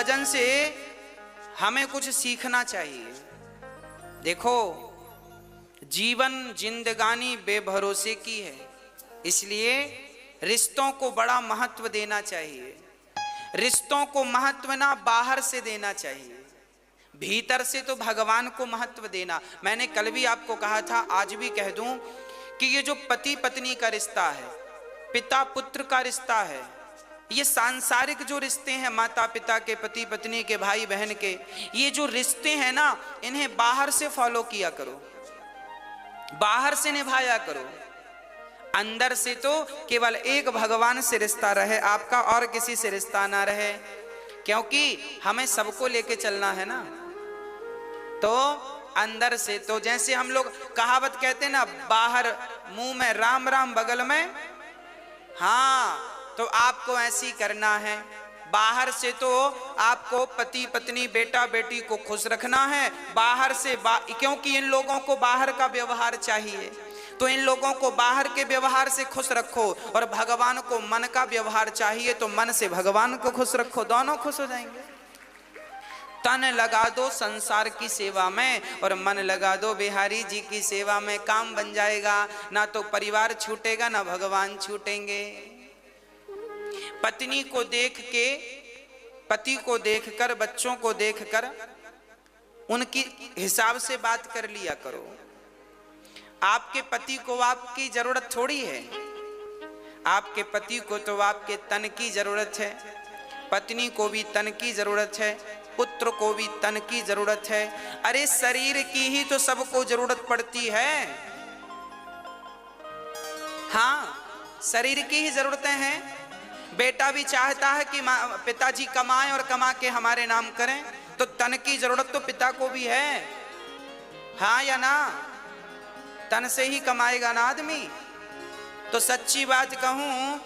भजन से हमें कुछ सीखना चाहिए। देखो, जीवन जिंदगानी बेभरोसे की है, इसलिए रिश्तों को बड़ा महत्व देना चाहिए। रिश्तों को महत्व ना बाहर से देना चाहिए, भीतर से तो भगवान को महत्व देना। मैंने कल भी आपको कहा था, आज भी कह दूं कि ये जो पति पत्नी का रिश्ता है, पिता पुत्र का रिश्ता है, ये सांसारिक जो रिश्ते हैं, माता पिता के, पति पत्नी के, भाई बहन के, ये जो रिश्ते हैं ना, इन्हें बाहर से फॉलो किया करो, बाहर से निभाया करो। अंदर से तो केवल एक भगवान से रिश्ता रहे आपका, और किसी से रिश्ता ना रहे, क्योंकि हमें सबको लेके चलना है ना। तो अंदर से तो जैसे हम लोग कहावत कहते हैं ना, बाहर मुंह में राम राम बगल में, हाँ, तो आपको ऐसी करना है। बाहर से तो आपको पति पत्नी बेटा बेटी को खुश रखना है, बाहर से क्योंकि इन लोगों को बाहर का व्यवहार चाहिए, तो इन लोगों को बाहर के व्यवहार से खुश रखो। और भगवान को मन का व्यवहार चाहिए, तो मन से भगवान को खुश रखो, दोनों खुश हो जाएंगे। तन लगा दो संसार की सेवा में और मन लगा दो बिहारी जी की सेवा में, काम बन जाएगा। ना तो परिवार छूटेगा, ना भगवान छूटेंगे। पत्नी को देख के, पति को देखकर, बच्चों को देखकर उनकी हिसाब से बात कर लिया करो। आपके पति को आपकी जरूरत थोड़ी है, आपके पति को तो आपके तन की जरूरत है, पत्नी को भी तन की जरूरत है, पुत्र को भी तन की जरूरत है। अरे शरीर की ही तो सबको जरूरत पड़ती है। हाँ, शरीर की ही जरूरतें हैं। बेटा भी चाहता है कि पिताजी कमाएं और कमा के हमारे नाम करें, तो तन की जरूरत तो पिता को भी है, हाँ या ना? तन से ही कमाएगा ना आदमी। तो सच्ची बात कहूं,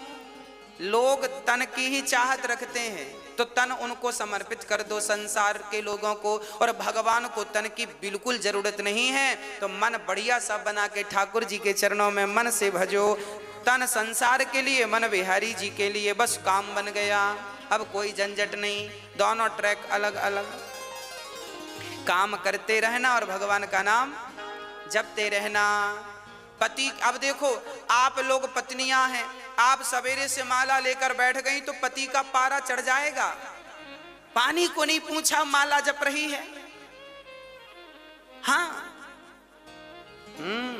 लोग तन की ही चाहत रखते हैं, तो तन उनको समर्पित कर दो संसार के लोगों को, और भगवान को तन की बिल्कुल जरूरत नहीं है। तो मन बढ़िया सा बना के ठाकुर जी के चरणों में मन से भजो। तन संसार के लिए, मन बिहारी जी के लिए, बस काम बन गया। अब कोई झंझट नहीं, दोनों ट्रैक अलग अलग। काम करते रहना और भगवान का नाम जपते रहना। पति, अब देखो आप लोग पत्नियां हैं, आप सवेरे से माला लेकर बैठ गई तो पति का पारा चढ़ जाएगा। पानी को नहीं पूछा, माला जप रही है। हाँ,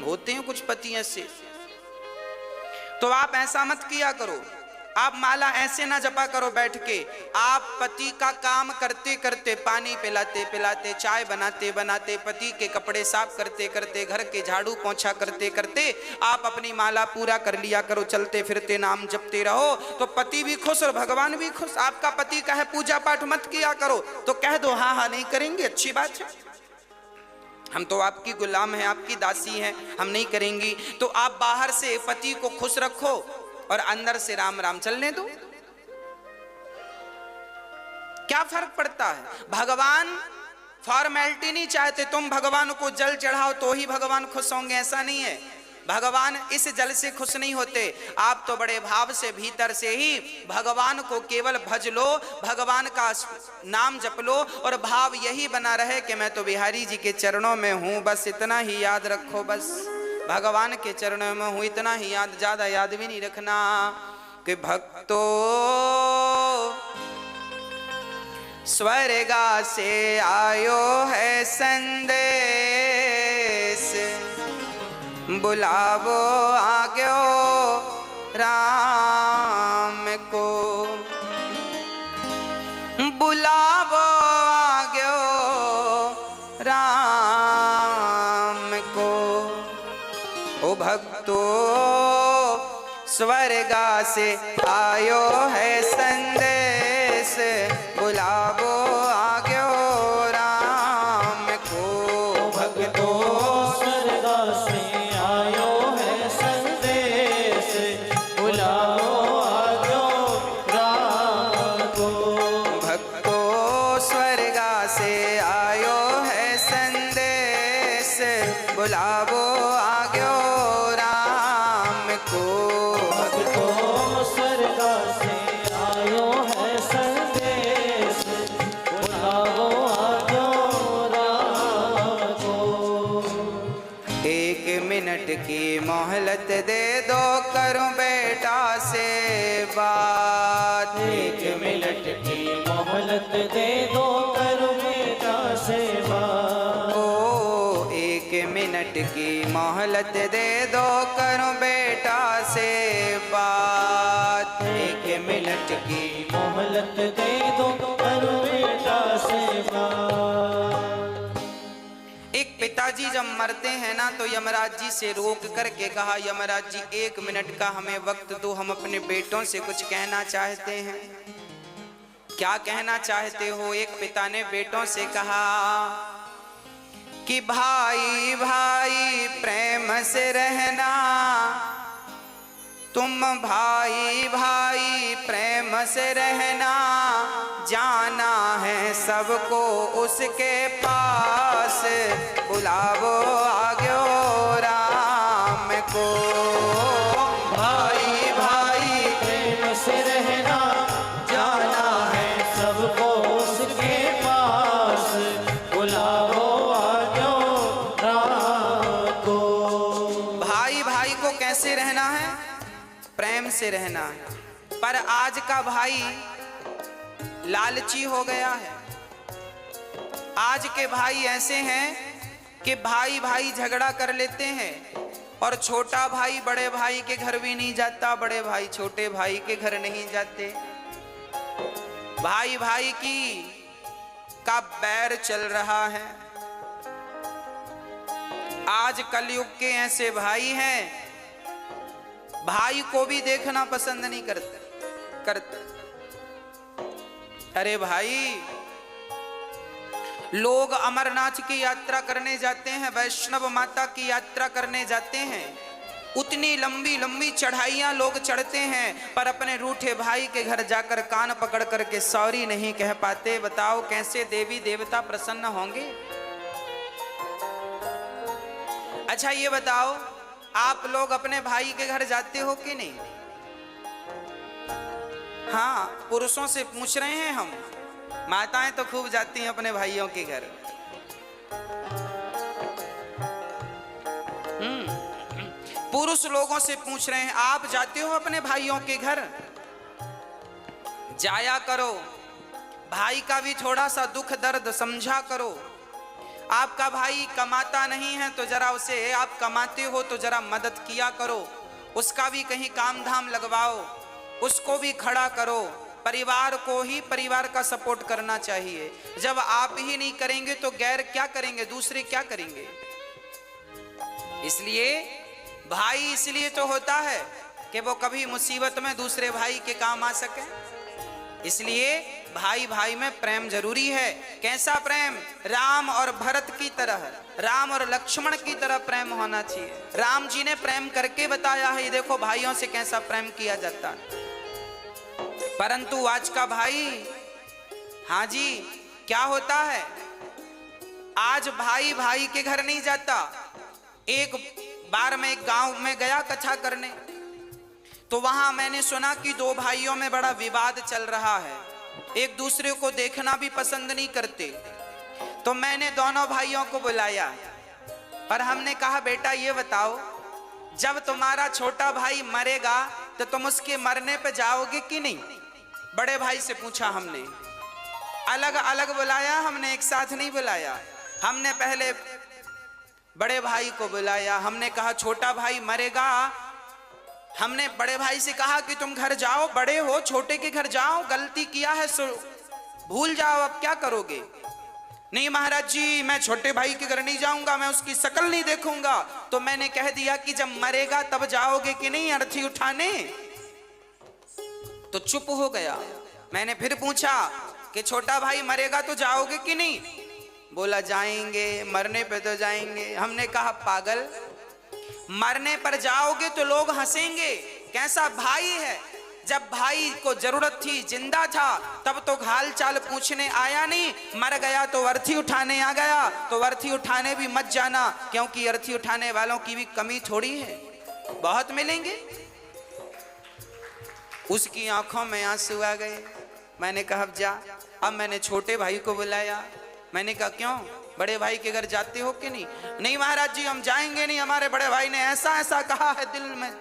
होते हैं कुछ पति ऐसे। तो आप ऐसा मत किया करो, आप माला ऐसे ना जपा करो बैठ के। आप पति का काम करते करते, पानी पिलाते पिलाते, चाय बनाते बनाते, पति के कपड़े साफ करते करते, घर के झाड़ू पोंछा करते करते आप अपनी माला पूरा कर लिया करो। चलते फिरते नाम जपते रहो, तो पति भी खुश और भगवान भी खुश। आपका पति कहे पूजा पाठ मत किया करो, तो कह दो हाँ हाँ नहीं करेंगे, अच्छी बात है, हम तो आपकी गुलाम हैं, आपकी दासी हैं, हम नहीं करेंगी। तो आप बाहर से पति को खुश रखो और अंदर से राम राम चलने दो। क्या फर्क पड़ता है? भगवान फॉर्मेलिटी नहीं चाहते, तुम भगवान को जल चढ़ाओ तो ही भगवान खुश होंगे, ऐसा नहीं है। भगवान इस जल से खुश नहीं होते। आप तो बड़े भाव से भीतर से ही भगवान को केवल भज लो, भगवान का नाम जप लो, और भाव यही बना रहे कि मैं तो बिहारी जी के चरणों में हूं, बस इतना ही याद रखो। बस भगवान के चरणों में हूं, इतना ही याद, ज्यादा याद भी नहीं रखना। कि भक्तो स्वर्गा से आयो है संदेश, बुलावो आग्यो राम को, बुलावो आग्यो राम को। ओ भक्तो स्वर्गा से आयो है संदेश, बुलावो आग्यो राम को। भक्तो स्वर्गा से आयो है संदेश, बुलाओ आग्यो राम को। भक्तो स्वर्गा से आयो है संदेश, बुलावो आग्यो राम को। भक्तो स्वर्गा से आयो है संदेश, की मोहलत दे दो, करूं बेटा से बात। 1 मिनट की मोहलत दे दो, करूं बेटा से बात। ओ 1 मिनट की मोहलत दे दो, करूं बेटा से बात। 1 मिनट की मोहलत दे दो, करूं बेटा से बात। एक पिताजी जब मरते हैं ना तो यमराज जी से रोक करके कहा, यमराज जी 1 मिनट का हमें वक्त दो, हम अपने बेटों से कुछ कहना चाहते हैं। क्या कहना चाहते हो? एक पिता ने बेटों से कहा कि भाई भाई प्रेम से रहना, तुम भाई भाई प्रेम से रहना, जाना है सबको उसके पास, बुलावो आग्यो राम को। भाई भाई प्रेम से रहना, जाना है सबको उसके पास, बुलाओ आजो राम को। भाई भाई को कैसे रहना है? प्रेम से रहना है। पर आज का भाई लालची हो गया है। आज के भाई ऐसे हैं कि भाई भाई झगड़ा कर लेते हैं और छोटा भाई बड़े भाई के घर भी नहीं जाता, बड़े भाई छोटे भाई के घर नहीं जाते। भाई भाई की का बैर चल रहा है। आज कलयुग के ऐसे भाई हैं, भाई को भी देखना पसंद नहीं करते। अरे भाई, लोग अमरनाथ की यात्रा करने जाते हैं, वैष्णव माता की यात्रा करने जाते हैं, उतनी लंबी लंबी चढ़ाइयां लोग चढ़ते हैं, पर अपने रूठे भाई के घर जाकर कान पकड़ करके सॉरी नहीं कह पाते। बताओ कैसे देवी देवता प्रसन्न होंगे? अच्छा ये बताओ, आप लोग अपने भाई के घर जाते हो कि नहीं? हाँ, पुरुषों से पूछ रहे हैं हम। माताएं तो खूब जाती हैं अपने भाइयों के घर। पुरुष लोगों से पूछ रहे हैं, आप जाते हो अपने भाइयों के घर? जाया करो, भाई का भी थोड़ा सा दुख दर्द समझा करो। आपका भाई कमाता नहीं है तो जरा उसे, आप कमाते हो तो जरा मदद किया करो, उसका भी कहीं काम धाम लगवाओ, उसको भी खड़ा करो। परिवार को ही परिवार का सपोर्ट करना चाहिए। जब आप ही नहीं करेंगे तो गैर क्या करेंगे? दूसरे क्या करेंगे? इसलिए भाई इसलिए तो होता है कि वो कभी मुसीबत में दूसरे भाई के काम आ सके। इसलिए भाई भाई में प्रेम जरूरी है। कैसा प्रेम? राम और भरत की तरह, राम और लक्ष्मण की तरह प्रेम होना चाहिए। राम जी ने प्रेम करके बताया है, देखो भाइयों से कैसा प्रेम किया जाता है। परंतु आज का भाई, हाँ जी, क्या होता है? आज भाई भाई के घर नहीं जाता। एक बार मैं एक गांव में गया कथा करने, तो वहां मैंने सुना कि 2 भाइयों में बड़ा विवाद चल रहा है, एक दूसरे को देखना भी पसंद नहीं करते। तो मैंने दोनों भाइयों को बुलाया और हमने कहा, बेटा ये बताओ, जब तुम्हारा छोटा भाई मरेगा तो तुम उसके मरने पे जाओगे कि नहीं? बड़े भाई से पूछा हमने। अलग अलग बुलाया हमने, एक साथ नहीं बुलाया। हमने पहले बड़े भाई को बुलाया, हमने कहा छोटा भाई मरेगा। हमने बड़े भाई से कहा कि तुम घर जाओ, बड़े हो, छोटे के घर जाओ, गलती किया है सो भूल जाओ, अब क्या करोगे? नहीं महाराज जी, मैं छोटे भाई के घर नहीं जाऊंगा, मैं उसकी शक्ल नहीं देखूंगा। तो मैंने कह दिया कि जब मरेगा तब जाओगे कि नहीं अर्थी उठाने? तो चुप हो गया। मैंने फिर पूछा कि छोटा भाई मरेगा तो जाओगे कि नहीं? बोला जाएंगे, मरने पे तो जाएंगे। हमने कहा पागल, मरने पर जाओगे तो लोग हंसेंगे, कैसा भाई है? जब भाई को जरूरत थी, जिंदा था, तब तो हाल चाल पूछने आया नहीं, मर गया तो अर्थी उठाने आ गया। तो अर्थी उठाने भी मत जाना, क्योंकि अर्थी उठाने वालों की भी कमी थोड़ी है, बहुत मिलेंगे। उसकी आंखों में आंसू आ गए। मैंने कहा अब जा। अब मैंने छोटे भाई को बुलाया, मैंने कहा क्यों, बड़े भाई के घर जाते हो कि नहीं? नहीं महाराज जी हम जाएंगे नहीं, हमारे बड़े भाई ने ऐसा ऐसा कहा है, दिल में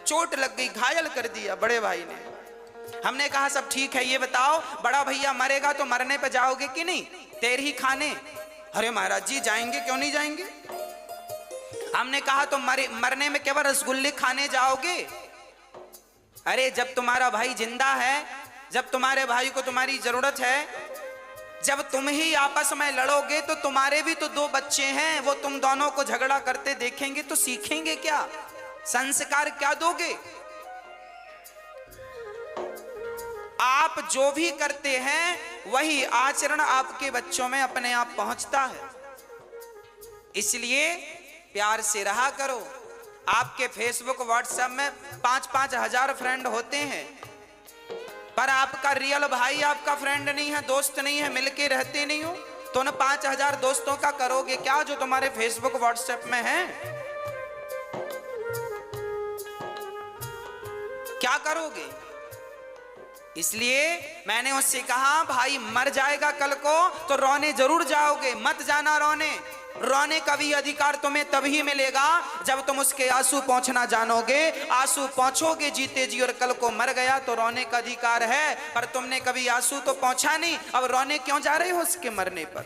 चोट लग गई, घायल कर दिया बड़े भाई ने। हमने कहा सब ठीक है, ये बताओ बड़ा भैया मरेगा तो मरने पे जाओगे कि नहीं, तेरे ही खाने? अरे महाराज जी जाएंगे, क्यों नहीं जाएंगे। हमने कहा तो मरने में केवल रसगुल्ले खाने जाओगे? अरे जब तुम्हारा भाई जिंदा है, जब तुम्हारे भाई को तुम्हारी जरूरत है, जब तुम ही आपस में लड़ोगे तो तुम्हारे भी तो दो बच्चे हैं, वो तुम दोनों को झगड़ा करते देखेंगे तो सीखेंगे क्या, संस्कार क्या दोगे? आप जो भी करते हैं वही आचरण आपके बच्चों में अपने आप पहुंचता है। इसलिए प्यार से रहा करो। आपके फेसबुक व्हाट्सएप में 5-5 हजार फ्रेंड होते हैं, पर आपका रियल भाई आपका फ्रेंड नहीं है, दोस्त नहीं है, मिलके रहते नहीं हो, तो उन 5,000 दोस्तों का करोगे क्या जो तुम्हारे फेसबुक व्हाट्सएप में है? क्या करोगे? इसलिए मैंने उससे कहा भाई मर जाएगा कल को तो रोने जरूर जाओगे, मत जाना रोने। रोने का भी अधिकार तुम्हें तभी मिलेगा जब तुम उसके आंसू पहुंचना जानोगे। आंसू पहुंचोगे जीते जी, और कल को मर गया तो रोने का अधिकार है, पर तुमने कभी आंसू तो पहुंचा नहीं, अब रोने क्यों जा रहे हो उसके मरने पर?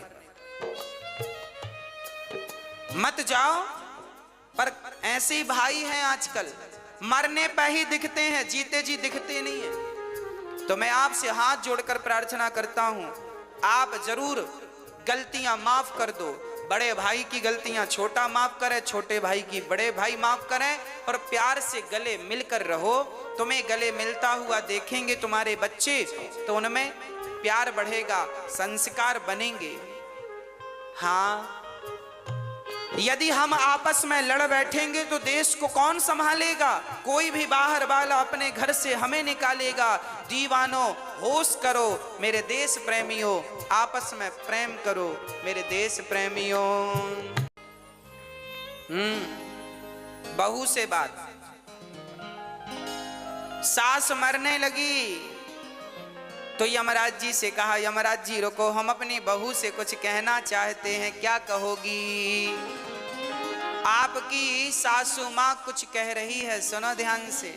मत जाओ। पर ऐसे ही भाई हैं आजकल, मरने पर ही दिखते हैं, जीते जी दिखते नहीं है। तो मैं आपसे हाथ जोड़कर प्रार्थना करता हूं, आप जरूर गलतियां माफ कर दो। बड़े भाई की गलतियां छोटा माफ करे, छोटे भाई की बड़े भाई माफ करें, और प्यार से गले मिलकर रहो। तुम्हें गले मिलता हुआ देखेंगे तुम्हारे बच्चे तो उनमें प्यार बढ़ेगा, संस्कार बनेंगे। हाँ, यदि हम आपस में लड़ बैठेंगे तो देश को कौन संभालेगा? कोई भी बाहर वाला अपने घर से हमें निकालेगा। दीवानों होश करो मेरे देश प्रेमियों, आपस में प्रेम करो मेरे देश प्रेमियों। बहू से बात, सास मरने लगी तो यमराज जी से कहा, यमराज जी रुको, हम अपनी बहू से कुछ कहना चाहते हैं, क्या कहोगी? आपकी सासू माँ कुछ कह रही है, सुनो ध्यान से।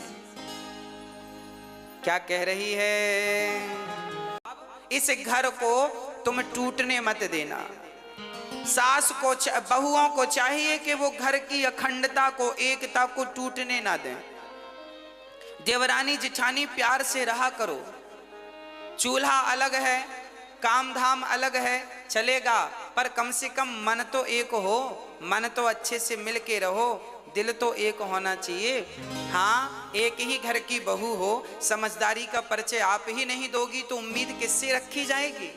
क्या कह रही है? इस घर को तुम टूटने मत देना। सास को, बहुओं को चाहिए कि वो घर की अखंडता को, एकता को टूटने ना दें। देवरानी जिठानी प्यार से रहा करो। चूल्हा अलग है, काम धाम अलग है, चलेगा, पर कम से कम मन तो एक हो, मन तो अच्छे से मिल के रहो, दिल तो एक होना चाहिए। हाँ, एक ही घर की बहू हो, समझदारी का परिचय आप ही नहीं दोगी तो उम्मीद किससे रखी जाएगी?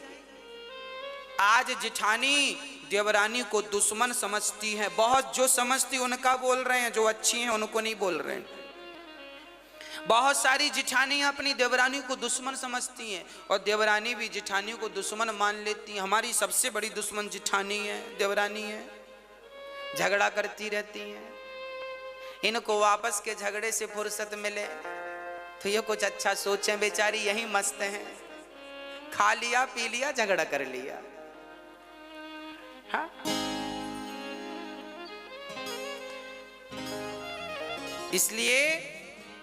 आज जिठानी देवरानी को दुश्मन समझती है, बहुत जो समझती उनका बोल रहे हैं, जो अच्छी हैं उनको नहीं बोल रहे हैं। बहुत सारी जिठानियां अपनी देवरानी को दुश्मन समझती हैं, और देवरानी भी जिठानी को दुश्मन मान लेती हैं। हमारी सबसे बड़ी दुश्मन जिठानी है, देवरानी है, झगड़ा करती रहती हैं। इनको वापस के झगड़े से फुर्सत मिले तो ये कुछ अच्छा सोचें, बेचारी यही मस्त हैं, खा लिया पी लिया झगड़ा कर लिया। हाँ? इसलिए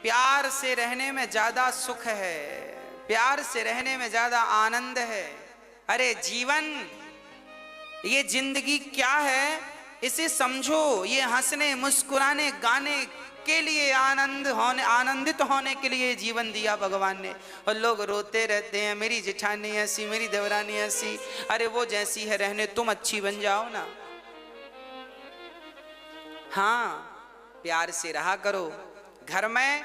प्यार से रहने में ज्यादा सुख है, प्यार से रहने में ज्यादा आनंद है। अरे जीवन, ये जिंदगी क्या है इसे समझो। ये हंसने मुस्कुराने गाने के लिए, आनंदित होने के लिए जीवन दिया भगवान ने, और लोग रोते रहते हैं मेरी जिठानी ऐसी, मेरी देवरानी ऐसी। अरे वो जैसी है रहने, तुम अच्छी बन जाओ ना। हाँ, प्यार से रहा करो, घर में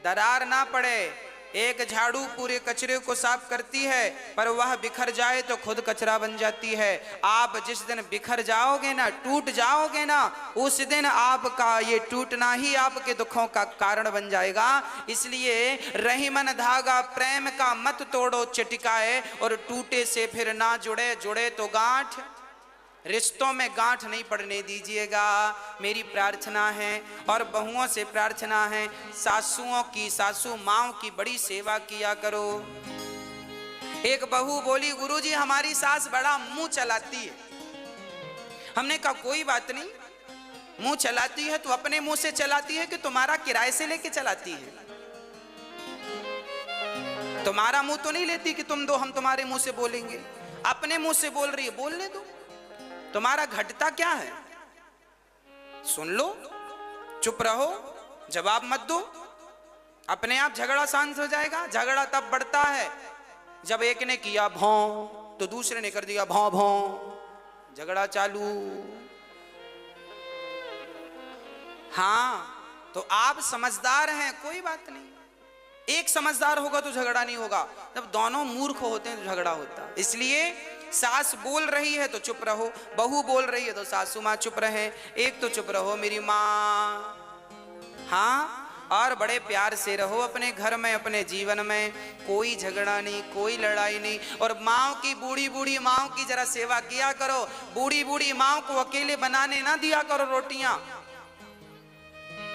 दरार ना पड़े। एक झाड़ू पूरे कचरे को साफ करती है, पर वह बिखर जाए तो खुद कचरा बन जाती है। आप जिस दिन बिखर जाओगे ना, टूट जाओगे ना, उस दिन आपका ये टूटना ही आपके दुखों का कारण बन जाएगा। इसलिए रहीमन धागा प्रेम का मत तोड़ो चटिकाए, और टूटे से फिर ना जुड़े, जुड़े तो गांठ। रिश्तों में गांठ नहीं पड़ने दीजिएगा, मेरी प्रार्थना है। और बहुओं से प्रार्थना है, सासुओं की, सासू माओं की बड़ी सेवा किया करो। एक बहू बोली, गुरुजी हमारी सास बड़ा मुंह चलाती है। हमने कहा कोई बात नहीं, मुंह चलाती है तो अपने मुंह से चलाती है कि तुम्हारा किराए से लेके चलाती है? तुम्हारा मुंह तो नहीं लेती कि तुम दो हम तुम्हारे मुंह से बोलेंगे, अपने मुंह से बोल रही है, बोलने दो। तुम्हारा घटता क्या है? सुन लो, चुप रहो, जवाब मत दो, अपने आप झगड़ा शांत हो जाएगा। झगड़ा तब बढ़ता है जब एक ने किया भौं तो दूसरे ने कर दिया भौं भौं, झगड़ा चालू। हाँ, तो आप समझदार हैं, कोई बात नहीं। एक समझदार होगा तो झगड़ा नहीं होगा, जब दोनों मूर्ख होते हैं तो झगड़ा होता है। इसलिए सास बोल रही है तो चुप रहो, बहू बोल रही है तो सासू माँ चुप रहे, एक तो चुप रहो मेरी माँ। हाँ, और बड़े प्यार से रहो अपने घर में, अपने जीवन में कोई झगड़ा नहीं, कोई लड़ाई नहीं। और माँ की, बूढ़ी बूढ़ी माँ की जरा सेवा किया करो। बूढ़ी बूढ़ी माँ को अकेले बनाने ना दिया करो रोटियां।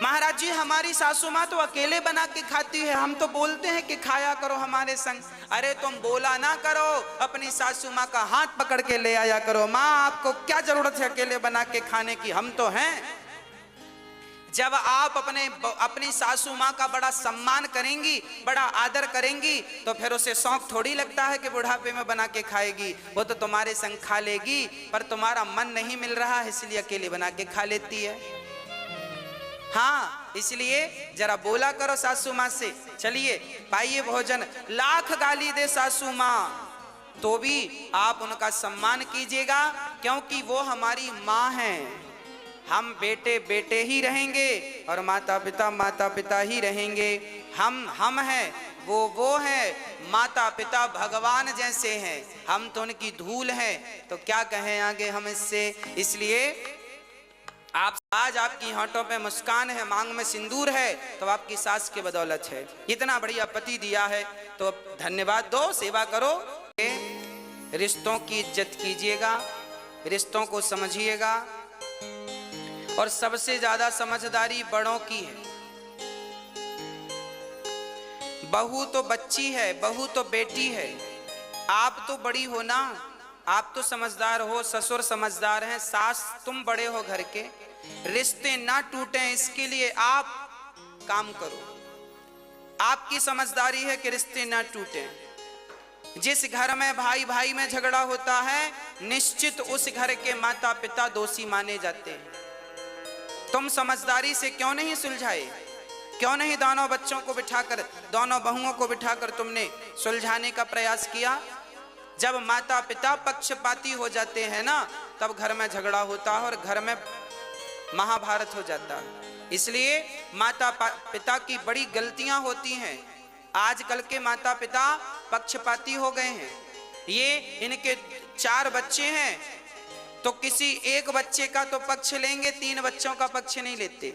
महाराज जी हमारी सासू माँ तो अकेले बना के खाती है, हम तो बोलते हैं कि खाया करो हमारे संग। अरे तुम बोला ना करो, अपनी सासू माँ का हाथ पकड़ के ले आया करो। माँ आपको क्या जरूरत है अकेले बना के खाने की, हम तो हैं। जब आप अपनी सासू माँ का बड़ा सम्मान करेंगी, बड़ा आदर करेंगी, तो फिर उसे शौक थोड़ी लगता है कि बुढ़ापे में बना के खाएगी। वो तो तुम्हारे संग खा लेगी, पर तुम्हारा मन नहीं मिल रहा है इसलिए अकेले बना के खा लेती है। हाँ, इसलिए जरा बोला करो सासू माँ से, चलिए पाइए भोजन। लाख गाली दे सासू माँ तो भी आप उनका सम्मान कीजिएगा, क्योंकि वो हमारी माँ हैं। हम बेटे बेटे ही रहेंगे और माता पिता ही रहेंगे। हम हैं, वो है। माता पिता भगवान जैसे हैं, हम तो उनकी धूल हैं, तो क्या कहें आगे हम इससे। इसलिए आज आपकी होंठों पे मुस्कान है, मांग में सिंदूर है, तो आपकी सास की बदौलत है। इतना बढ़िया पति दिया है तो धन्यवाद दो, सेवा करो। रिश्तों की इज्जत कीजिएगा, रिश्तों को समझिएगा, और सबसे ज्यादा समझदारी बड़ों की है। बहू तो बच्ची है, बहू तो बेटी है, आप तो बड़ी हो ना, आप तो समझदार हो, ससुर समझदार हैं, सास तुम बड़े हो घर के। रिश्ते ना टूटें इसके लिए आप काम करो। आपकी समझदारी है कि रिश्ते ना टूटें। जिस घर में भाई भाई में झगड़ा होता है, निश्चित उस घर के माता पिता दोषी माने जाते हैं। तुम समझदारी से क्यों नहीं सुलझाए? क्यों नहीं दोनों बच्चों को बिठाकर, दोनों बहुओं को बिठाकर तुमने सुलझाने का प्रयास किया? जब माता पिता पक्षपाती हो जाते हैं ना, तब घर में झगड़ा होता है और घर में महाभारत हो जाता है। इसलिए माता पिता की बड़ी गलतियां होती हैं। आजकल के माता पिता पक्षपाती हो गए हैं। ये इनके 4 बच्चे हैं तो किसी एक बच्चे का तो पक्ष लेंगे, 3 बच्चों का पक्ष नहीं लेते,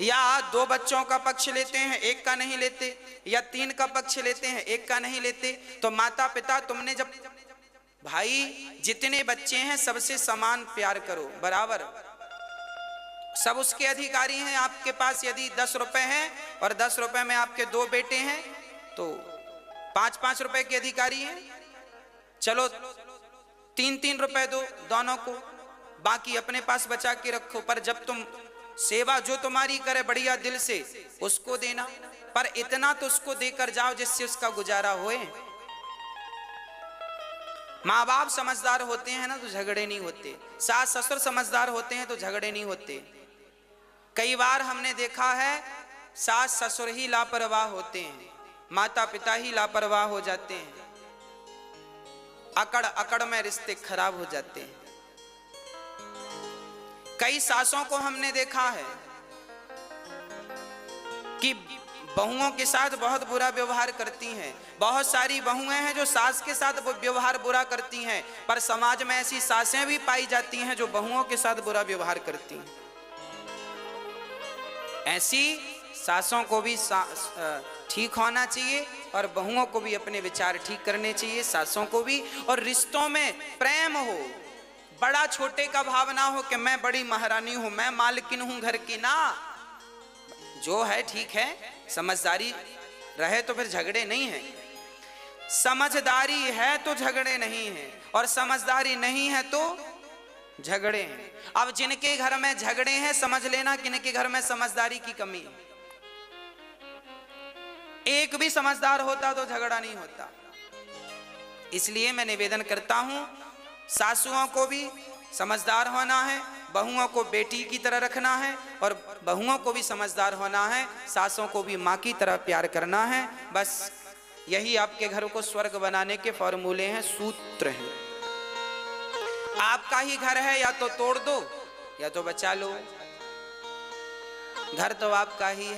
या 2 बच्चों का पक्ष लेते हैं, 1 का नहीं लेते, या 3 का पक्ष लेते हैं, 1 का नहीं लेते। तो माता पिता तुमने जब, भाई जितने बच्चे हैं सबसे समान प्यार करो, बराबर, सब उसके अधिकारी हैं। आपके पास यदि 10 रुपए हैं और 10 रुपए में आपके 2 बेटे हैं तो 5-5 रुपए के अधिकारी हैं। चलो 3-3 रुपए दो दोनों को, बाकी अपने पास बचा के रखो। पर जब तुम सेवा जो तुम्हारी करे बढ़िया दिल से, उसको देना, पर इतना तो उसको देकर जाओ जिससे उसका गुजारा होए। माँ बाप समझदार होते हैं ना तो झगड़े नहीं होते, सास ससुर समझदार होते हैं तो झगड़े नहीं होते। कई बार हमने देखा है सास ससुर ही लापरवाह होते हैं, माता पिता ही लापरवाह हो जाते हैं, अकड़ अकड़ में रिश्ते खराब हो जाते हैं। कई सासों को हमने देखा है कि बहुओं के साथ बहुत बुरा व्यवहार करती हैं। बहुत सारी बहुएं हैं जो सास के साथ व्यवहार बुरा करती हैं, पर समाज में ऐसी सासें भी पाई जाती हैं जो बहुओं के साथ बुरा व्यवहार करती हैं। ऐसी सासों को भी ठीक होना चाहिए और बहुओं को भी अपने विचार ठीक करने चाहिए, सासों को भी। और रिश्तों में प्रेम हो, बड़ा छोटे का भाव ना हो कि मैं बड़ी महारानी हूं, मैं मालकिन हूं घर की, ना, जो है ठीक है, समझदारी रहे तो फिर झगड़े नहीं है। समझदारी है तो झगड़े नहीं है, और समझदारी नहीं है तो झगड़े हैं। अब जिनके घर में झगड़े हैं, समझ लेना किनके घर में समझदारी की कमी है। एक भी समझदार होता तो झगड़ा नहीं होता। इसलिए मैं निवेदन करता हूं, सासुओं को भी समझदार होना है, बहुओं को बेटी की तरह रखना है, और बहुओं को भी समझदार होना है, सासों को भी माँ की तरह प्यार करना है। बस यही आपके घर को स्वर्ग बनाने के फॉर्मूले हैं, सूत्र हैं। आपका ही घर है, या तो तोड़ दो या तो बचा लो। घर तो आपका ही है।